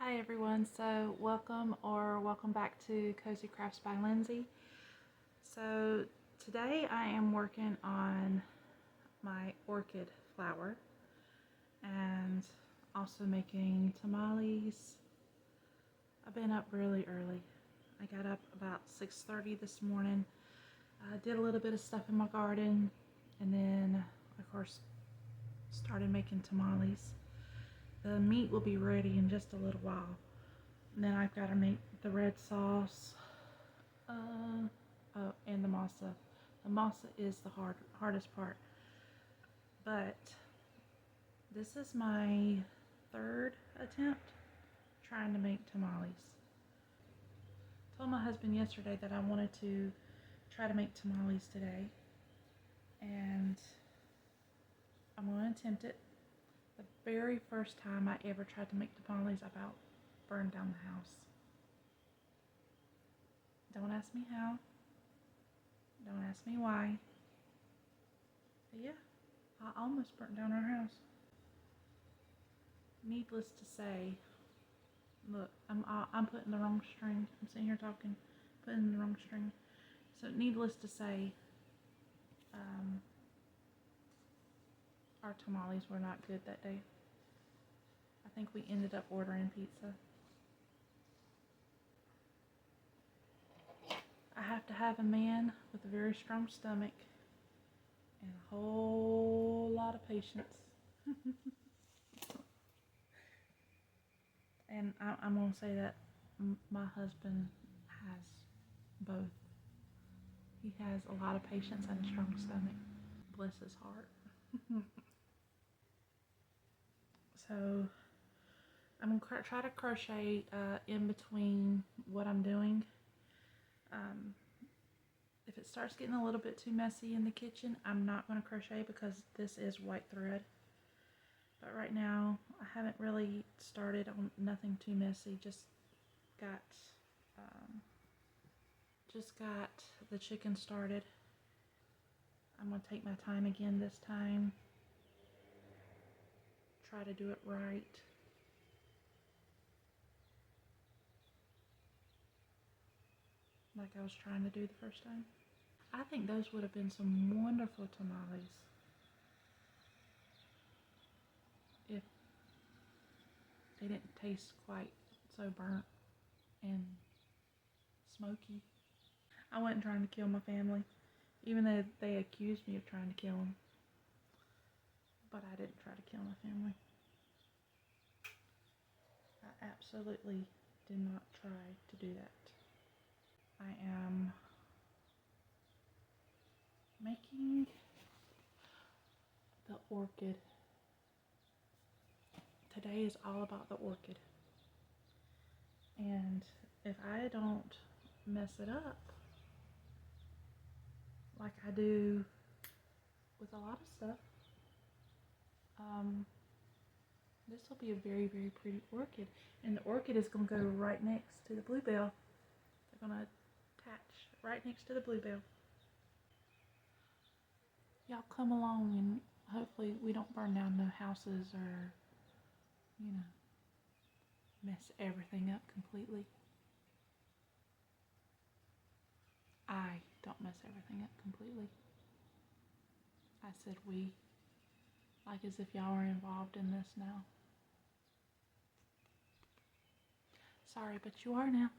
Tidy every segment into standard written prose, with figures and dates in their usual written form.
Hi everyone, so welcome back to Cozy Crafts by Lindsay. So today I am working on my orchid flower and also making tamales. I've been up really early. I got up about 6:30 this morning. I did a little bit of stuff in my garden and then of course started making tamales. The meat will be ready in just a little while. And then I've got to make the red sauce and the masa. The masa is the hardest part. But this is my third attempt trying to make tamales. I told my husband yesterday that I wanted to try to make tamales today. And I'm going to attempt it. The very first time I ever tried to make tamales, I about burned down the house. Don't ask me how. Don't ask me why. But yeah, I almost burnt down our house. Needless to say, look, I'm putting the wrong string. I'm sitting here talking, putting the wrong string. So needless to say, our tamales were not good that day. I think we ended up ordering pizza. I have to have a man with a very strong stomach and a whole lot of patience. And I'm going to say that my husband has both. He has a lot of patience and a strong stomach. Bless his heart. So I'm going to try to crochet in between what I'm doing. If it starts getting a little bit too messy in the kitchen, I'm not going to crochet because this is white thread. But right now, I haven't really started on nothing too messy. Just got the chicken started. I'm going to take my time again this time. Try to do it right. Like I was trying to do the first time. I think those would have been some wonderful tamales if they didn't taste quite so burnt and smoky. I wasn't trying to kill my family, even though they accused me of trying to kill them. But I didn't try to kill my family. I absolutely did not try to do that. I am making the orchid. Today is all about the orchid. And if I don't mess it up, like I do with a lot of stuff, this will be a very, very pretty orchid. And the orchid is going to go right next to the bluebell. They're going to attach right next to the bluebell. Y'all come along and hopefully we don't burn down no houses or, mess everything up completely. I don't mess everything up completely. I said we, like as if y'all are involved in this now. Sorry, but you are now.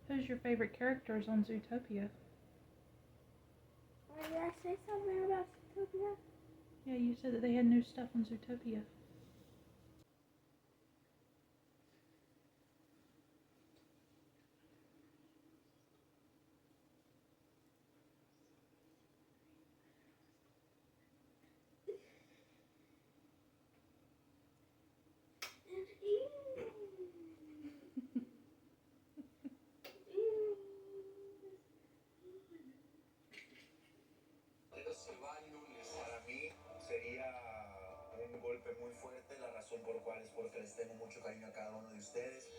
Who's your favorite characters on Zootopia? Did I say something about Zootopia? Yeah, you said that they had new stuff on Zootopia. Para mí sería un golpe muy fuerte, la razón por cual es porque les tengo mucho cariño a cada uno de ustedes,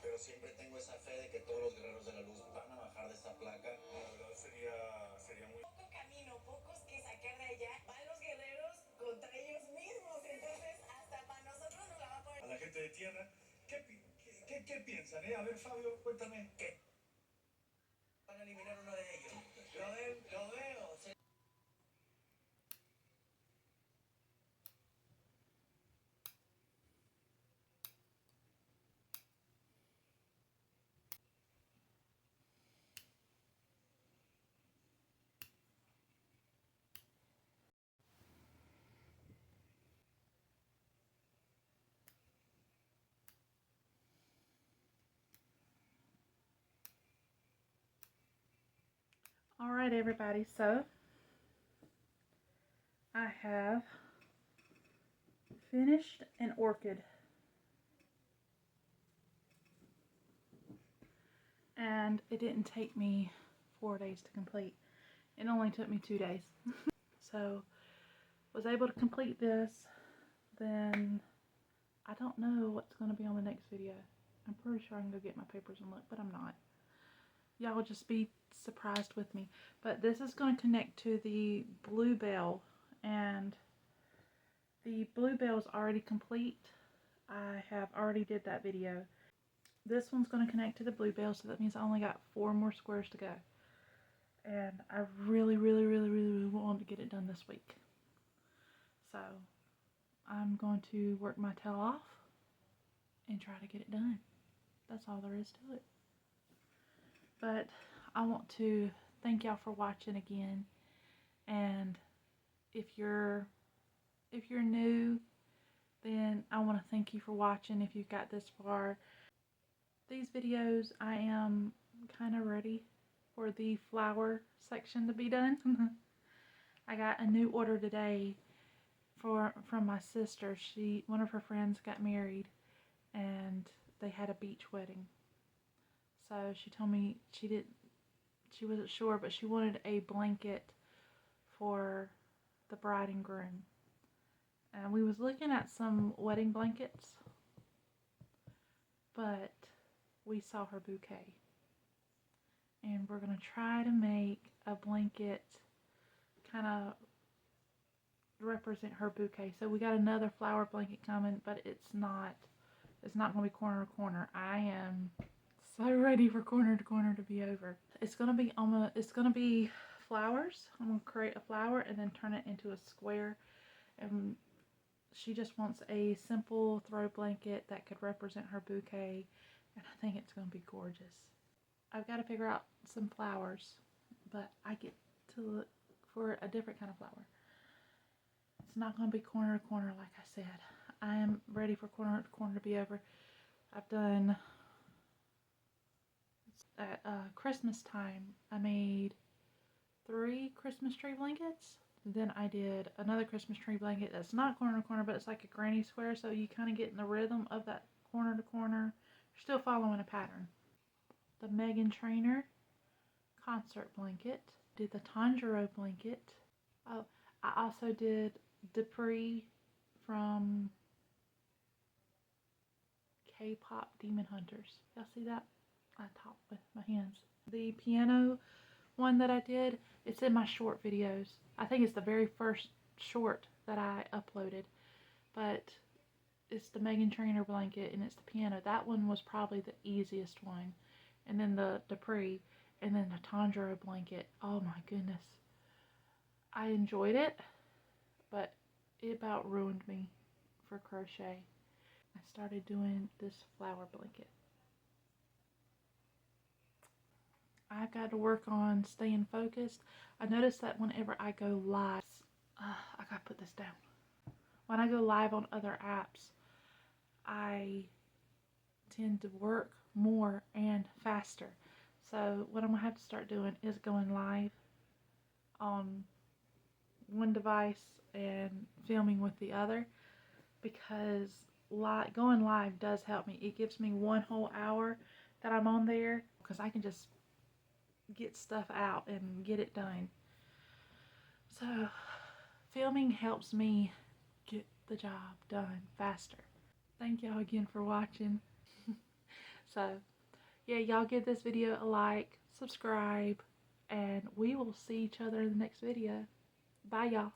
pero siempre tengo esa fe de que todos los guerreros de la luz van a bajar de esta placa. La verdad sería muy... Poco camino, pocos que sacar de allá, van los guerreros contra ellos mismos, entonces hasta para nosotros nos la va a poner... A la gente de tierra, ¿qué piensan? A ver, Fabio, cuéntame. ¿Qué? Van a eliminar uno de ellos. Lo veo. Alright everybody, so I have finished an orchid. And it didn't take me 4 days to complete. It only took me 2 days. So, was able to complete this. Then, I don't know what's going to be on the next video. I'm pretty sure I can go get my papers and look, but I'm not. Y'all will just be surprised with me. But this is going to connect to the bluebell, and the bluebell is already complete. I have already did that video. This one's going to connect to the bluebell, so that means I only got 4 more squares to go. And I really want to get it done this week. So, I'm going to work my tail off and try to get it done. That's all there is to it. But I want to thank y'all for watching again. And if you're new, then I want to thank you for watching if you've got this far. These videos, I am kind of ready for the flower section to be done. I got a new order today from my sister. One of her friends got married and they had a beach wedding. So she told me she wasn't sure, but she wanted a blanket for the bride and groom. And we was looking at some wedding blankets, but we saw her bouquet. And we're going to try to make a blanket kind of represent her bouquet. So we got another flower blanket coming, but it's not going to be corner to corner. I am so ready for corner to corner to be over. It's going to be flowers. I'm going to create a flower and then turn it into a square. And she just wants a simple throw blanket that could represent her bouquet, and I think it's going to be gorgeous. I've got to figure out some flowers, but I get to look for a different kind of flower. It's not going to be corner to corner like I said. I am ready for corner to corner to be over. I've done, at Christmas time, I made 3 Christmas tree blankets. Then I did another Christmas tree blanket that's not corner to corner, but it's like a granny square, so you kind of get in the rhythm of that corner to corner. You're still following a pattern. The Megan Trainor concert blanket. Did the Tanjiro blanket. Oh, I also did Dupree from K-pop Demon Hunters. Y'all see that? I talk with my hands. The piano one that I did, it's in my short videos. I think it's the very first short that I uploaded, but it's the Megan Trainor blanket and it's the piano. That one was probably the easiest one. And then the Dupree, and then the Tanjiro blanket. Oh my goodness. I enjoyed it, but it about ruined me for crochet. I started doing this flower blanket. I've got to work on staying focused. I noticed that whenever I go live, I gotta put this down. When I go live on other apps, I tend to work more and faster. So what I'm gonna have to start doing is going live on one device and filming with the other, because going live does help me. It gives me 1 whole hour that I'm on there, because I can just get stuff out and get it done. So filming helps me get the job done faster. Thank y'all again for watching. So yeah, y'all give this video a like, subscribe, and we will see each other in the next video. Bye y'all.